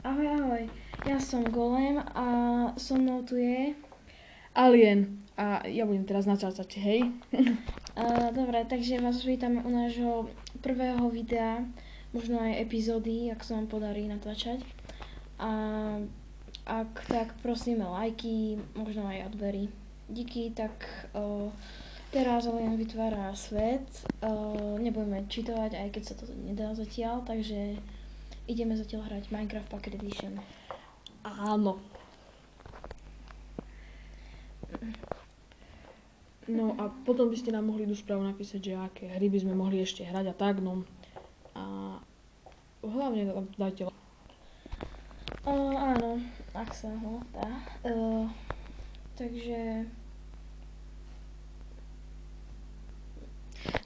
Ahoj, ahoj. Ja som Golem a so mnou tu je... Alien. A ja budem teraz natáčať, hej? Dobre, takže vás vítame u nášho prvého videa, možno aj epizódy, ak sa vám podarí natáčať. A ak tak prosíme lajky, možno aj odbery. Díky, tak teraz Alien vytvára svet. Nebudeme čítovať, aj keď sa to nedá zatiaľ, takže ideme zatiaľ hrať Minecraft Pocket Edition. Áno. No a potom by ste nám mohli do správu napísať, že aké hry by sme mohli ešte hrať a tak, no. A hlavne tam dajte. Áno, ak sa ho dá. Takže...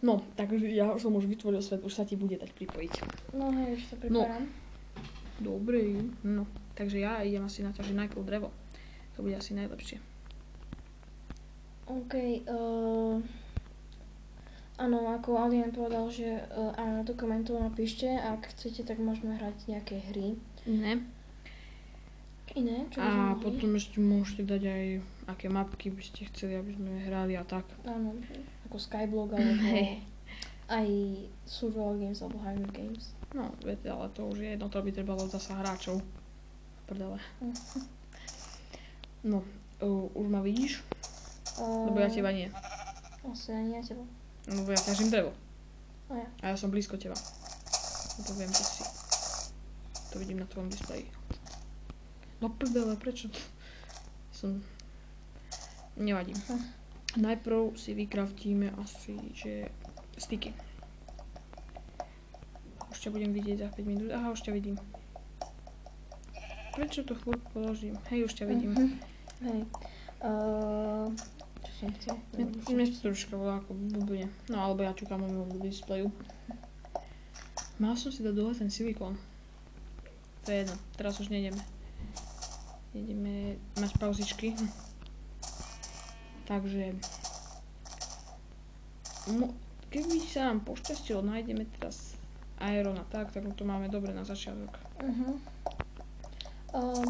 No, takže ja som už vytvoril svet, už sa ti bude dať pripojiť. No hej, už sa pripravám. Dobre, no. Takže ja idem asi naťažiť najprv drevo. To bude asi najlepšie. OK, áno, ako Alien povedal, že áno, do komentov napíšte, ak chcete, tak môžeme hrať nejaké hry. Ne. Iné, čo by sme A mohli? potom ešte môžete dať aj aké mapky by ste chceli, aby sme hrali a tak. Áno, ako Skyblock alebo Hej. aj Survival Games alebo Hunger Games. No, viete, ale to už je jedno, to by trebalo zasa hráčov. Prdele. No, už ma vidíš? Lebo ja teba nie. Asi ani ja teba. Lebo ja ťažím drevo. A ja. A ja som blízko teba. To viem, že si. To vidím na tvojom displeji. No prdele, prečo to? Som... Nevadím. Najprv si vykraftíme asi, že... Styky. Už ťa budem vidieť za 5 minút. Aha, už ťa vidím. Prečo to chvíľu položím? Hej, už ťa vidím. Hej. Čo som chcel? Mne to troška bolo ako blbne. No alebo ja čukám môjmu displeju. Mal som si dať dole ten silikón. To je jedno, teraz už nejdeme. Ideme mať pauzičky. Takže... Keby sa nám pošťastilo, nájdeme teraz Iron a tak to máme dobre na začiatok.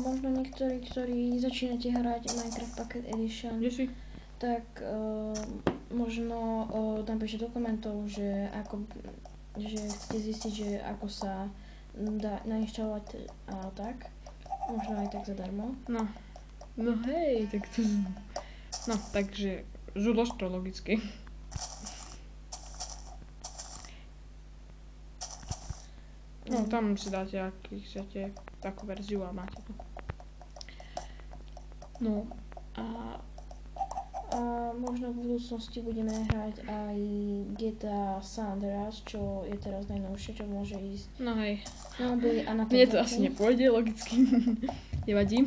Možno niektorí, ktorí začínate hrať Minecraft Pocket Edition, Kde si? tak možno napíšte do komentov, že chcete zistiť, že ako sa dá nainštalovať a tak. Možno aj tak zadarmo. No hej, tak to... No, takže žulož to logicky. No, tam si dáte, aký chcete, takú verziu a máte to. No, a možno v budúcnosti budeme hrať aj GTA San Andreas, čo je teraz najnovšie, čo môže ísť no hej. na mobily a na Mne to tablety. asi nepôjde, logicky. Nevadí.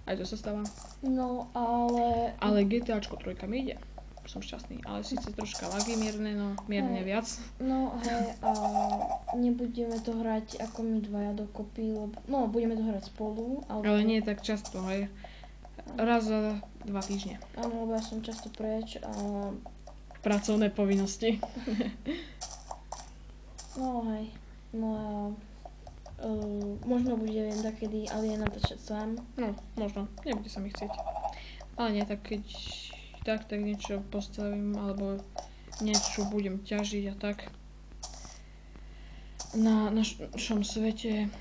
Aj to sa stáva. No, ale... Ale GTAčko 3 mi ide. Som šťastný, ale síce troška lagy mierne, no mierne Hej. viac. No hej, a nebudeme to hrať ako my dvaja dokopy, lebo... No, budeme to hrať spolu, Ale nie tak často, hej. Raz za 2 týždne. Áno, lebo ja som často preč a... Pracovné povinnosti. No hej, no a... možno budem takedy Alien natáčať sám. No, možno. Nebude sa mi chcieť. Ale nie, tak keď tak niečo postavím, alebo niečo budem ťažiť a tak. Na našom svete,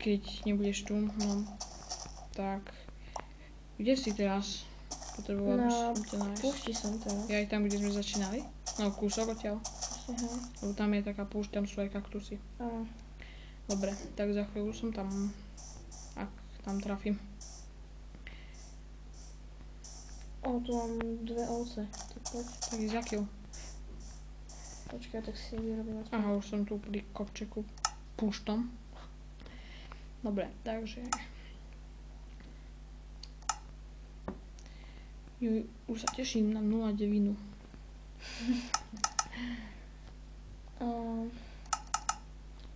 keď nebudeš tu, no, tak... Kde si teraz? Potreboval by som ťa nájsť. Púšti som teraz. Ja aj tam, kde sme začínali? No, kúsok odtiaľ. Aha. Lebo tam je taká púšť, tam sú aj kaktusy. Áno. Dobre, tak za chvíľu som tam, ak tam trafím. Tu mám 2 ovce. Tak poď. Tak ísť za kill. Počkaj, tak si vyrobím od... Aha, už som tu pri kopčeku púštom. Dobre, takže... Už sa teším na 0,9.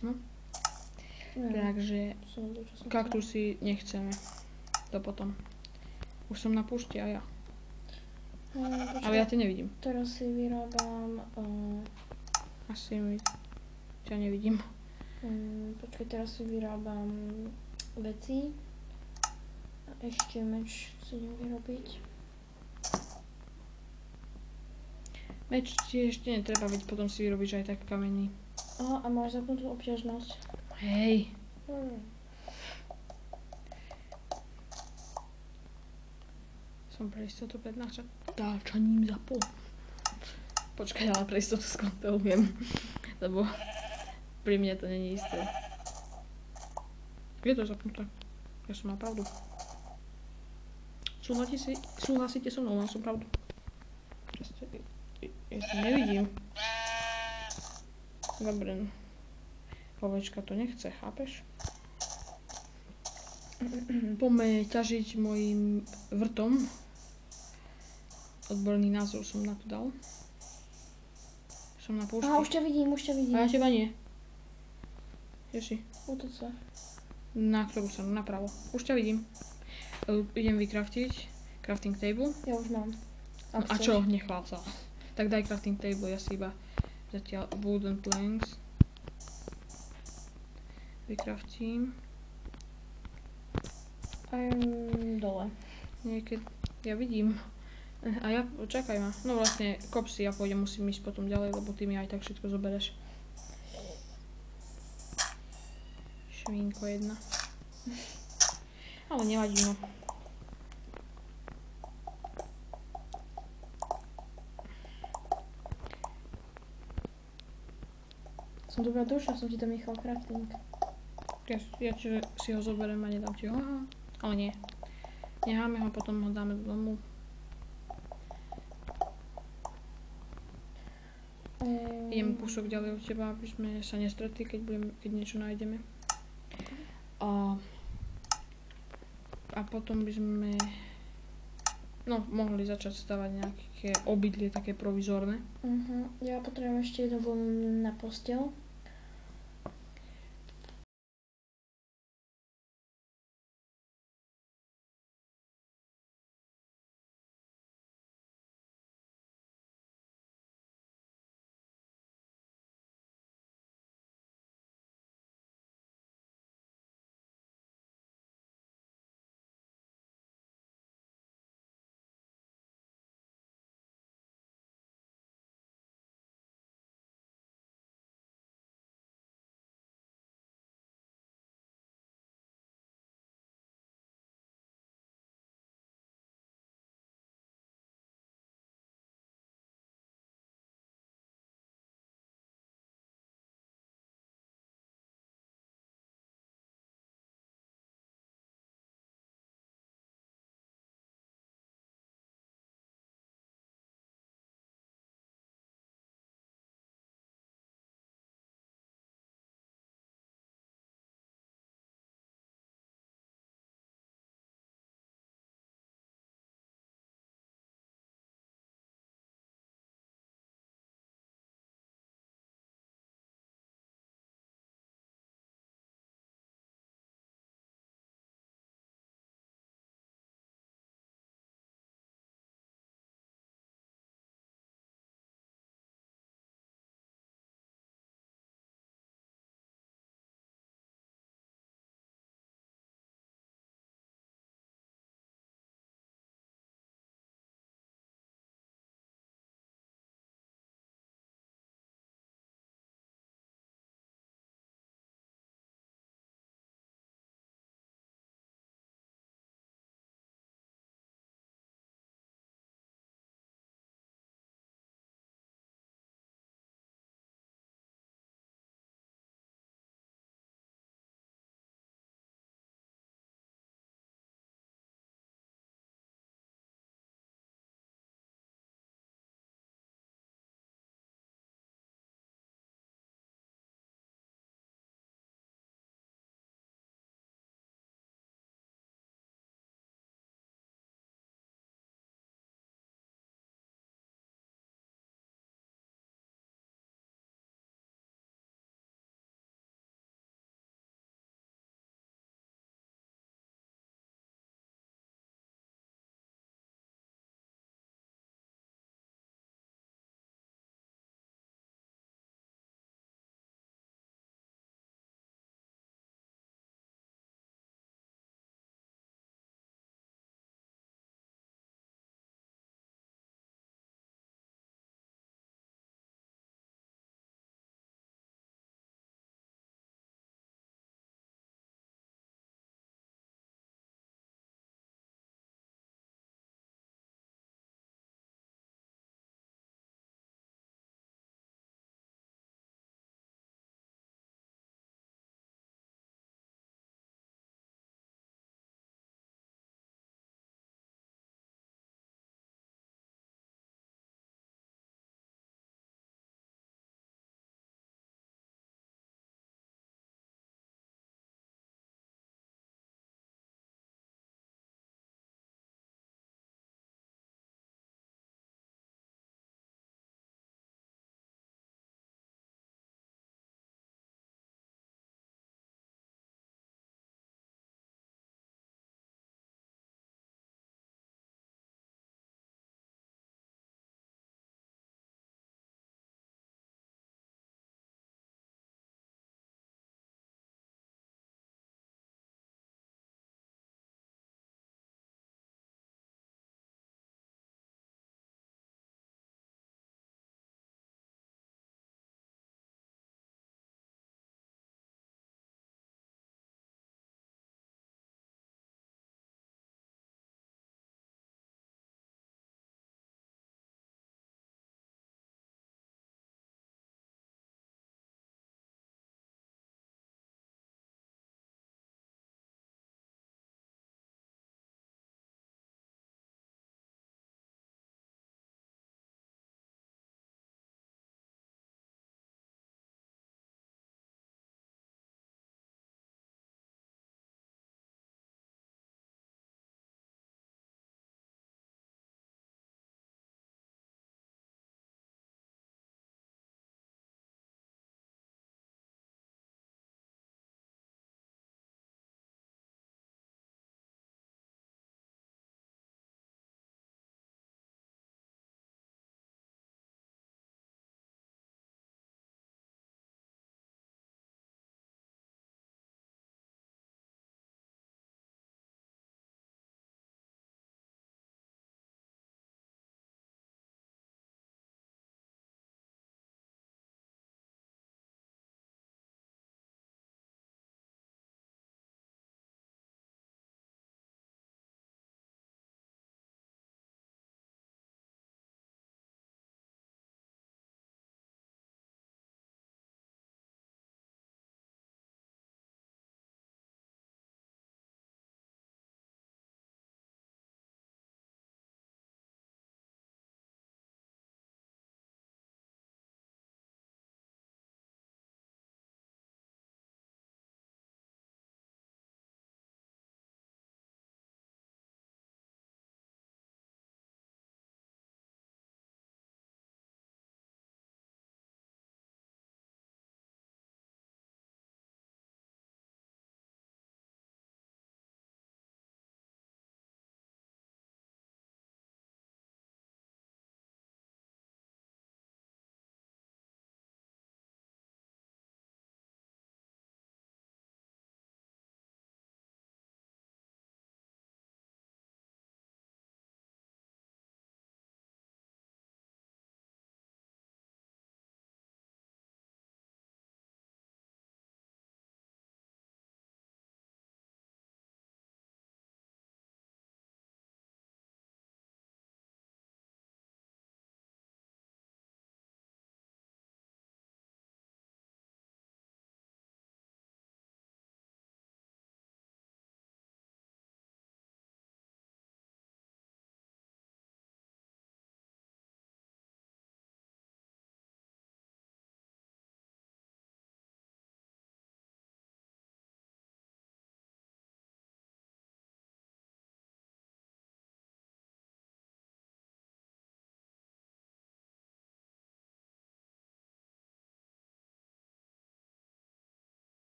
No. Takže kaktusy nechceme. To potom. Už som na púšti a ja. Ale ja ťa nevidím. Teraz si vyrábam... Asi ťa nevidím. Počkaj, teraz si vyrábam veci. A ešte meč si idem vyrobiť. Meč ti ešte netreba, veď potom si vyrobíš aj tak kamení. Aha, a máš zapnutú obťažnosť. Hej. Som pre istotu pred natáčaním zapol. Počkaj, ale pre istotu skontrolujem. Lebo pri mne to není isté. Je to zapnuté. Ja som mal pravdu. Súhlasíte so mnou, mal som pravdu. Ja to nevidím. Dobre. Ovečka to nechce, chápeš? Poďme ťažiť mojim vrtom. Odborný názor som na to dal. Som na púšti. Aha, už ťa vidím. A ja teba nie. Kde si? UTC. Na ktorú stranu? Napravo. Už ťa vidím. Idem vykraftiť. Crafting table. Ja už mám. A čo? Nechvál sa. Tak daj crafting table, ja si iba zatiaľ wooden planks. Vykraftím. Dole. Niekedy, ja vidím. A ja, čakaj ma. No vlastne, kop si, ja pôjdem, musím ísť potom ďalej, lebo ty mi aj tak všetko zobereš. Švínko jedna. Ale nevadí, no. Som dobrá duša, som ti tam nechal crafting. Ja si ho zoberiem a nedám ti ho. Aha. Ale nie. Necháme ho, potom ho dáme do domu. Idem kúsok ďalej od teba, aby sme sa nestretli, keď niečo nájdeme. A potom by sme mohli začať stavať nejaké obydlie také provizorné. Ja potrebujem ešte jednu vlnu na posteľ.